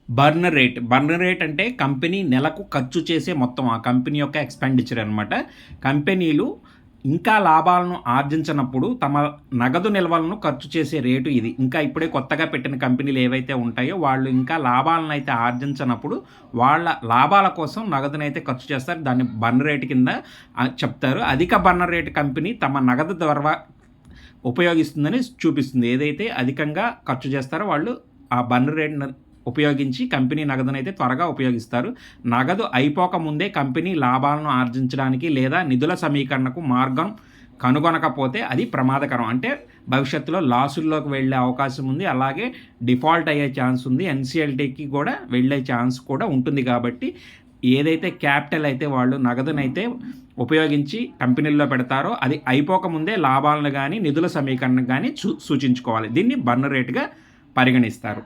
Burn rate అంటే company నెలకు ఖర్చు చేసే మొత్తం, ఆ కంపెనీ యొక్క ఎక్స్‌పెండిచర్ అనమాట. కంపెనీలు ఇంకా లాభాలను ఆర్జించనప్పుడు తమ నగదు నిల్వలను ఖర్చు చేసే రేటు ఇది. ఇంకా ఇప్పుడే కొత్తగా పెట్టిన కంపెనీలు ఏవైతే ఉంటాయో వాళ్ళు ఇంకా లాభాలనైతే ఆర్జించనప్పుడు వాళ్ళ లాభాల కోసం నగదునైతే ఖర్చు చేస్తారు. దాన్ని బర్న్ రేట్ కింద చెప్తారు. అధిక బర్న్ రేట్ కంపెనీ తమ నగదు ద్వారా ఉపయోగిస్తుందని చూపిస్తుంది. ఏదైతే అధికంగా ఖర్చు చేస్తారో వాళ్ళు ఆ బర్న్ రేట్‌ని ఉపయోగించి కంపెనీ నగదునైతే త్వరగా ఉపయోగిస్తారు. నగదు అయిపోక ముందే కంపెనీ లాభాలను ఆర్జించడానికి లేదా నిధుల సమీకరణకు మార్గం కనుగొనకపోతే అది ప్రమాదకరం. అంటే భవిష్యత్తులో లాసుల్లోకి వెళ్ళే అవకాశం ఉంది. అలాగే డిఫాల్ట్ అయ్యే ఛాన్స్ ఉంది. ఎన్‌సీఎల్‌టీకి కూడా వెళ్ళే ఛాన్స్ కూడా ఉంటుంది కాబట్టి ఏదైతే క్యాపిటల్ అయితే వాళ్ళు నగదునైతే ఉపయోగించి కంపెనీల్లో పెడతారో అది అయిపోకముందే లాభాలను గానీ, నిధుల సమీకరణకు గానీ సూచించుకోవాలి. దీన్ని బర్న్ రేట్‌గా పరిగణిస్తారు.